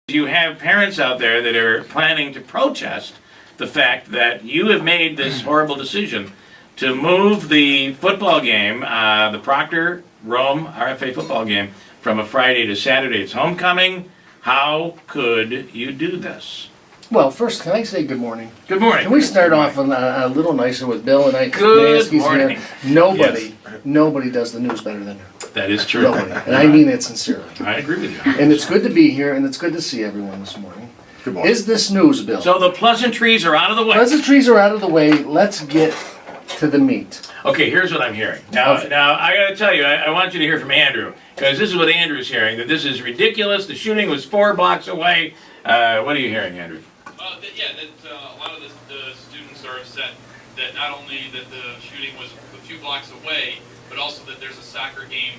You have parents out there that are planning to protest the fact that you have made this horrible decision to move the football game, the Proctor-Rome RFA football game, from a Friday to Saturday. It's homecoming. How could you do this? Well, first, can I say good morning? Good morning. Can we start off a little nicer with Bill and I? Good morning. Nobody does the news better than her. That is true. Nobody. And I mean it sincerely. I agree with you. And it's good to be here, and it's good to see everyone this morning. Good morning. Is this news, Bill? So the pleasantries are out of the way. Pleasantries are out of the way. Let's get to the meat. Okay, here's what I'm hearing. Now I got to tell you, I want you to hear from Andrew, because this is what Andrew's hearing, that this is ridiculous. The shooting was 4 blocks away. What are you hearing, Andrew? A lot of the students are upset that not only that the shooting was a few blocks away, but also that there's a soccer game.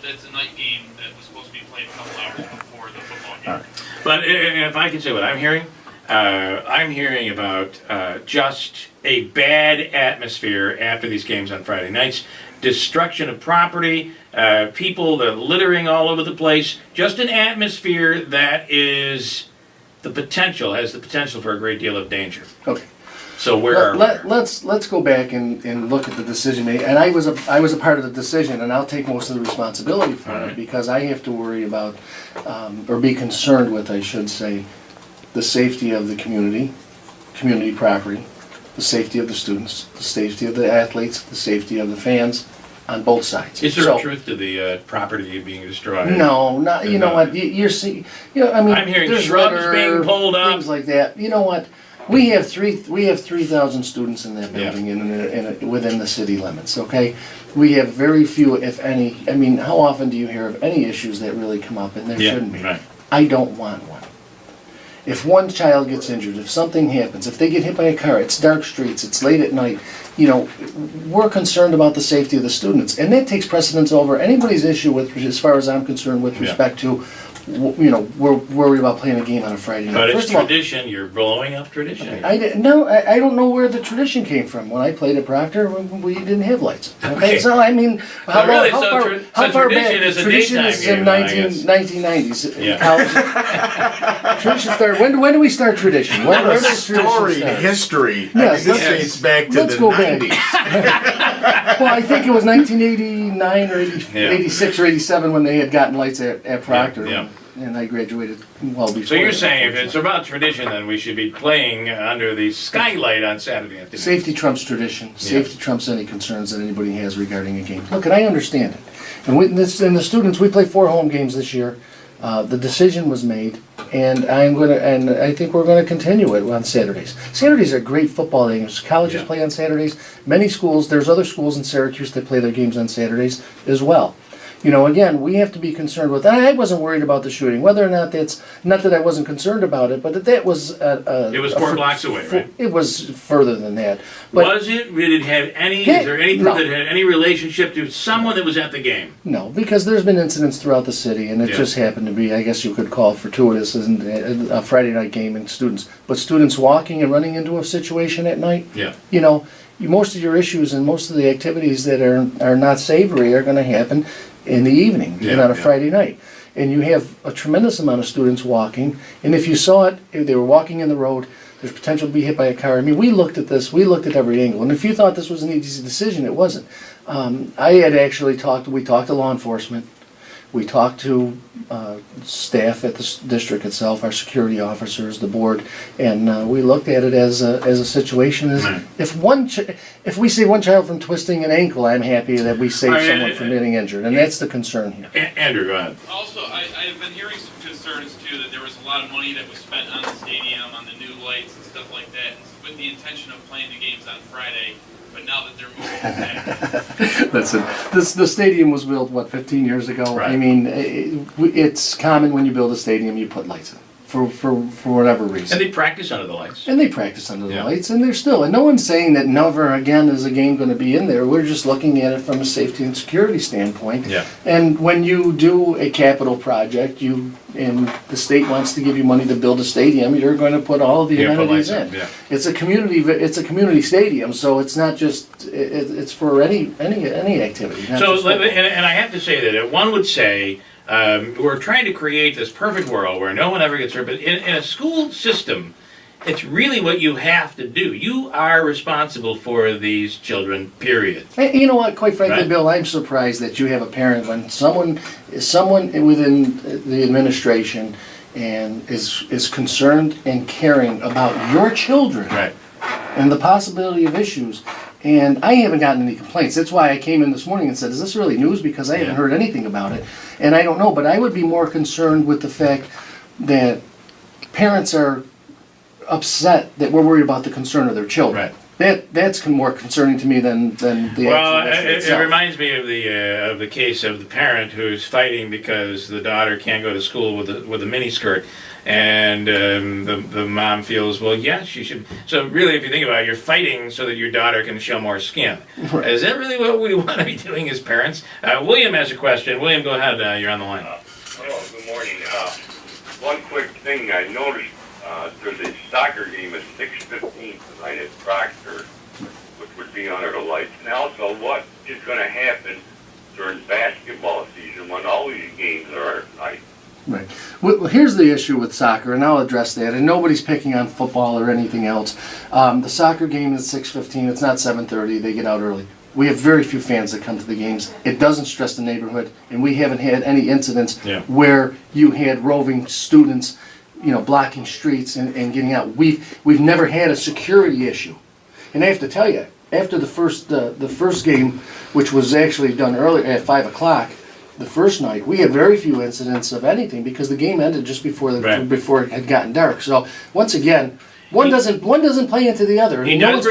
That's a night game that was supposed to be played a couple hours before the football game. Right. But if I can say what I'm hearing about just a bad atmosphere after these games on Friday nights, destruction of property, people that are littering all over the place, just an atmosphere that has the potential for a great deal of danger. Okay. So where are we? Let's go back and look at the decision made. And I was a part of the decision, and I'll take most of the responsibility for it because I have to worry about or be concerned with, I should say, the safety of the community property, the safety of the students, the safety of the athletes, the safety of the fans on both sides. Is there a truth to the property being destroyed? No, not. You know what? You're seeing. I mean, I'm hearing there's shrubs litter, being pulled up, things like that. You know what? We have 3,000 students in that building within the city limits. Okay, we have very few, if any. I mean, how often do you hear of any issues that really come up? And there shouldn't be. Right. I don't want one. If one child gets injured, if something happens, if they get hit by a car, it's dark streets, it's late at night, we're concerned about the safety of the students. And that takes precedence over anybody's issue with, as far as I'm concerned, with respect to, we're worried about playing a game on a Friday night. But it's tradition, you're blowing up tradition. Okay. I don't know where the tradition came from. When I played at Proctor, we didn't have lights. Okay, so I mean, how far back? Tradition is in 1990s. Yeah. Tradition started. When do we start tradition? Where does tradition start? History. Yes, this dates back to let's the go 90s. Back. Well, I think it was 1989 or 86 or 87 when they had gotten lights at Proctor. Yeah. And I graduated well before. So you're saying if it's about tradition, then we should be playing under the skylight on Saturday afternoon. Safety trumps tradition. Safety trumps any concerns that anybody has regarding a game. Look, and I understand it. And the students, we play 4 home games this year. The decision was made, and I think we're going to continue it on Saturdays. Saturdays are great football games. Colleges play on Saturdays. Many schools, there's other schools in Syracuse that play their games on Saturdays as well. Again, we have to be concerned with. I wasn't worried about the shooting, whether or not that's not that I wasn't concerned about it, but that was. It was 4 blocks away, right? It was further than that. But was it? Did it have any? Is there any proof that it had any relationship to someone that was at the game? No, because there's been incidents throughout the city, and it just happened to be, I guess you could call it fortuitous, a Friday night game and students. But students walking and running into a situation at night. Yeah. Most of your issues and most of the activities that are not savory are going to happen in the evening and on a Friday night. And you have a tremendous amount of students walking, and if you saw it, if they were walking in the road, there's potential to be hit by a car. I mean, we looked at this, we looked at every angle, and if you thought this was an easy decision, it wasn't. I had actually we talked to law enforcement, we talked to staff at the district itself, our security officers, the board, and we looked at it as a situation. If we save one child from twisting an ankle, I'm happy that we save someone from getting injured, and that's the concern here. Andrew, go ahead. Also, I've been hearing some concerns too that there was a lot of money that was spent on the stadium, on the new lights and stuff like that, with the intention of playing the games on Friday. But now that they're moving back. Listen, the stadium was built, 15 years ago? Right. I mean, it's common when you build a stadium, you put lights in. For whatever reason. And they practice under the lights. And they practice under the lights, and and no one's saying that never again is a game going to be in there. We're just looking at it from a safety and security standpoint. Yeah. And when you do a capital project, and the state wants to give you money to build a stadium, you're going to put all of the amenities in. Yeah. It's a community stadium, so it's not just it's for any activity. So, and I have to say that one would say We're trying to create this perfect world where no one ever gets hurt, but in a school system, it's really what you have to do. You are responsible for these children, period. Hey, you know what? Quite frankly, Right. Bill, I'm surprised that you have a parent when someone within the administration and is concerned and caring about your children Right. and the possibility of issues. And I haven't gotten any complaints. That's why I came in this morning and said, "Is this really news?" Because I haven't heard anything about it, and I don't know. But I would be more concerned with the fact that parents are upset that we're worried about the concern of their children. Right. That's more concerning to me than the Well, actual issue it itself. reminds me of the case of the parent who's fighting because the daughter can't go to school with a mini skirt, and the mom feels, well, yeah, she should. So really, if you think about it, you're fighting so that your daughter can show more skin. Right. Is that really what we want to be doing as parents? William has a question. William, go ahead. You're on the line. Hello, good morning. One quick thing I noticed, there's a soccer game at 6:15 tonight at Proctor, which would be under the lights. And also, what is going to happen during basketball season when all these games are at night? Right. Well, here's the issue with soccer, and I'll address that. And nobody's picking on football or anything else. The soccer game is 6:15. It's not 7:30. They get out early. We have very few fans that come to the games. It doesn't stress the neighborhood, and we haven't had any incidents where you had roving students, blocking streets and getting out. We've never had a security issue, and I have to tell you, after the first game, which was actually done earlier at 5 o'clock, the first night, we had very few incidents of anything because the game ended just before before it had gotten dark. So once again, one doesn't play into the other. He does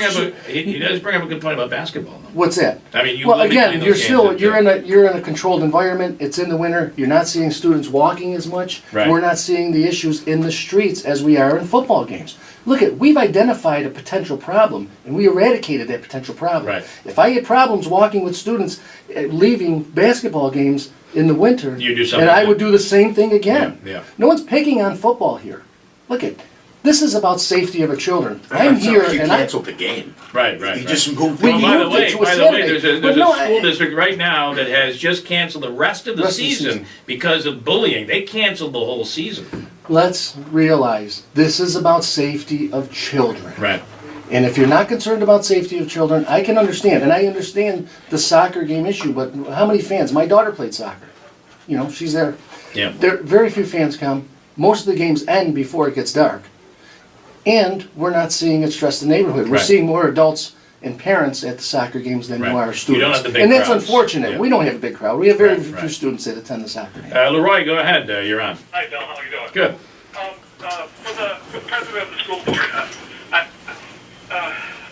bring up a good point about basketball, though. What's that? I mean, Well, let me again, play you're those still games you're in a controlled environment. It's in the winter. You're not seeing students walking as much. Right. We're not seeing the issues in the streets as we are in football games. Look we've identified a potential problem and we eradicated that potential problem. Right. If I had problems walking with students leaving basketball games in the winter, You do something and I like would do the same thing again. Yeah. No one's picking on football here. Look this is about safety of our children. I'm So here you and I canceled the game. Right. You just moved We Well, it. by the moved it way, to a Saturday. there's a But no, school district right now that has just canceled the rest of the season because of bullying. They canceled the whole season. Let's realize this is about safety of children. Right. And if you're not concerned about safety of children, I can understand. And I understand the soccer game issue, but how many fans? My daughter played soccer. She's there. Yeah. Very few fans come. Most of the games end before it gets dark. And we're not seeing it stress the neighborhood. We're Right. seeing more adults and parents at the soccer games than Right. you are You students. don't have the big and that's crowds. unfortunate. Yeah. We don't have a big crowd. We have very Right, few right. students that attend the soccer game. Leroy, go ahead. You're on. Hi, Bill. How are you doing? Good. For the president of the school board,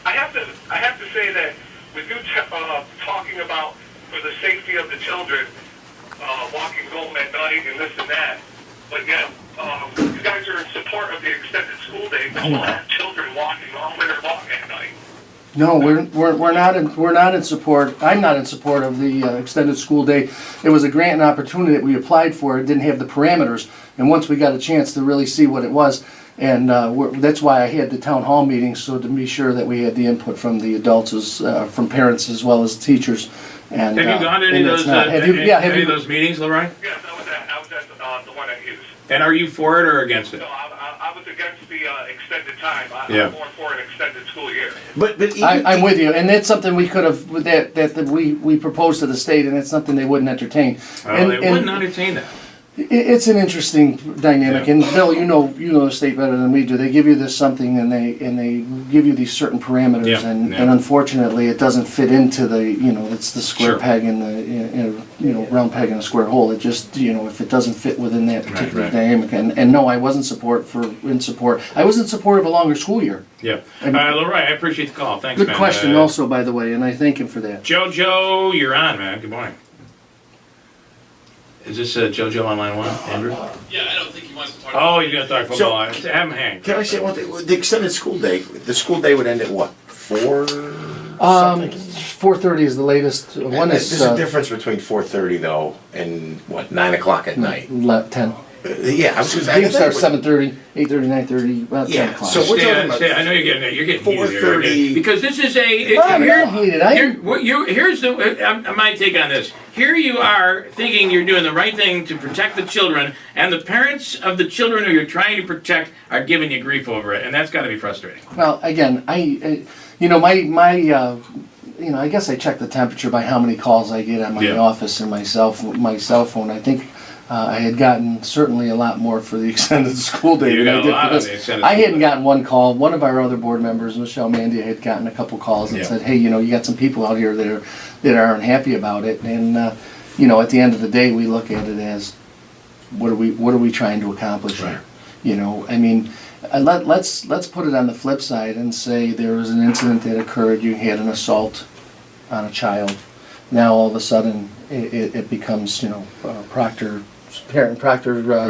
I have to say that with you talking about for the safety of the children walking home at night and this and that, but yet you guys are in support of the extended school day. But we'll have children walking all winter long at night. No, we're not in support. I'm not in support of the extended school day. It was a grant and opportunity that we applied for. It didn't have the parameters, and once we got a chance to really see what it was, and that's why I had the town hall meetings, so to be sure that we had the input from the adults, from parents as well as teachers. And Have you gone to any of those? Have you Any of those meetings, Leroy? Yes, I was at the one I used. And are you for it or against it? So I was against the extended time. Yeah. I'm more for an extended school year. But even, I'm with you, and that's something we could have that we proposed to the state, and it's something they wouldn't entertain. Well, they wouldn't entertain that. It's an interesting dynamic, Yeah. and Bill, you know the state better than we do. They give you this something, and they give you these certain parameters, Yeah, and yeah. unfortunately, it doesn't fit into the it's the square Sure. peg and the round peg in a square hole. It just if it doesn't fit within that particular right. dynamic, and no, I wasn't in support. I was in support of a longer school year. Yeah. And- Leroy, I appreciate the call. Thanks, Good man. question, also, by the way, and I thank him for that. Jojo, you're on, man. Good morning. Is this Jojo on line one, Andrew? Yeah, I don't think he wants to talk. Oh, you're gonna talk football. Have So- him hang. can I say one thing? The extended school day, the school day would end at what? 4 something? 4:30 is the latest. One There's is a difference between 4:30 though and what, 9 o'clock at night. 10. Yeah, I was gonna say. Game starts 7:30, 8:30, 9:30, about 10 Yeah, o'clock. so we're talking about I know you're getting 4:30. heated there, because this is I'm not heated. here's my take on this. Here you are thinking you're doing the right thing to protect the children, and the parents of the children who you're trying to protect are giving you grief over it, and that's got to be frustrating. Well, again, I guess I check the temperature by how many calls I get on my office and my cell phone. I think I had gotten certainly a lot more for the extended school day than I did for this. I hadn't gotten one call. One of our other board members, Michelle Mandia, had gotten a couple calls and said, "Hey, you got some people out here that aren't happy about it." And at the end of the day, we look at it as what are we trying to accomplish here? I mean. Let's put it on the flip side and say there was an incident that occurred. You had an assault on a child. Now all of a sudden it becomes Proctor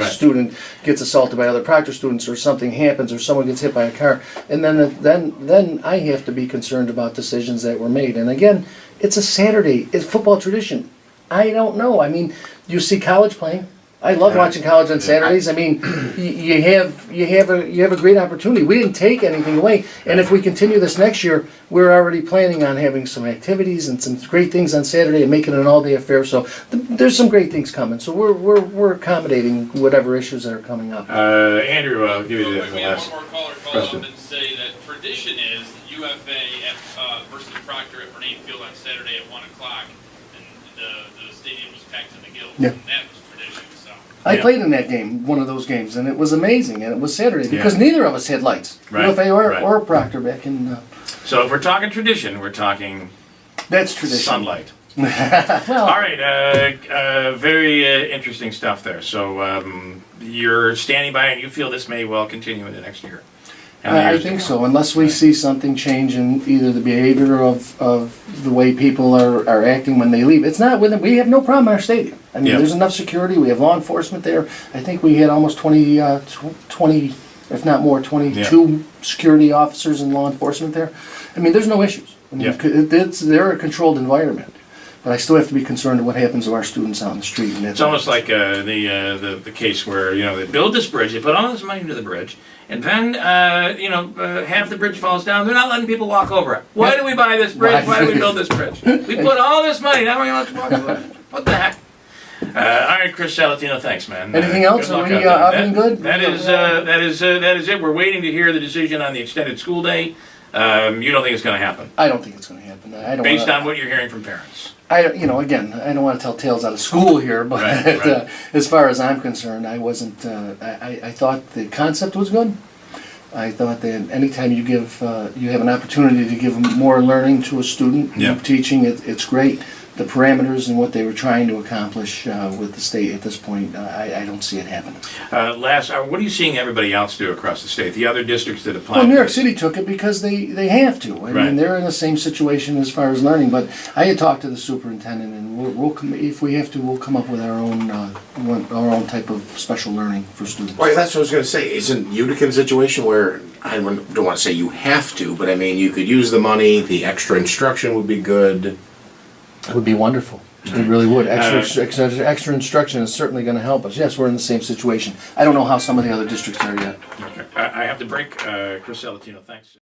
student gets assaulted by other Proctor students, or something happens, or someone gets hit by a car, and then I have to be concerned about decisions that were made. And again, it's a Saturday. It's football tradition. I don't know. I mean, you see college playing. I love watching college on Saturdays. I mean, you have a great opportunity. We didn't take anything away, and if we continue this next year, we're already planning on having some activities and some great things on Saturday and making it an all-day affair. So there's some great things coming. So we're accommodating whatever issues that are coming up. Andrew, I'll give you the We have last one more caller call question. up and say that tradition is UFA versus Proctor at Bernay Field on Saturday at 1 o'clock, and the stadium was packed to the gills. Yeah. And that was tradition. So. I played in that game, one of those games, and it was amazing. And it was Saturday because neither of us had lights, UFA or Proctor back in. So if we're talking tradition, we're talking That's tradition. sunlight. Well, All right, very interesting stuff there. So you're standing by, and you feel this may well continue into next year. I think so, unless we see something change in either the behavior of the way people are acting when they leave. It's not with them. We have no problem in our stadium. I mean, there's enough security. We have law enforcement there. I think we had almost 20, if not more, 22 security officers and law enforcement there. I mean, there's no issues. I mean, they're a controlled environment. But I still have to be concerned with what happens to our students out in the street. And it's almost like the case where they build this bridge, they put all this money into the bridge, and then half the bridge falls down. They're not letting people walk over it. Why do we buy this bridge? Why do we build this bridge? We put all this money. Now we're going to walk over it. What the heck? All right, Chris Salatino, thanks, man. Anything else? Are we good? That is it. We're waiting to hear the decision on the extended school day. You don't think it's going to happen? I don't think it's going to happen. Based on what you're hearing from parents. Again, I don't want to tell tales out of school here, but Right. As far as I'm concerned, I wasn't. I thought the concept was good. I thought that anytime you have an opportunity to give more learning to a student, teaching, it's great. The parameters and what they were trying to accomplish with the state at this point, I don't see it happening. What are you seeing everybody else do across the state? The other districts that apply? Well, New York City took it because they have to. I mean, they're in the same situation as far as learning. But I had talked to the superintendent, and if we have to, we'll come up with our own type of special learning for students. Well, that's what I was going to say. Isn't Utica a situation where, I don't want to say you have to, but I mean, you could use the money, the extra instruction would be good. It would be wonderful. It really would. Extra instruction is certainly going to help us. Yes, we're in the same situation. I don't know how some of the other districts are yet. Okay. I have to break. Chris Salatino, thanks.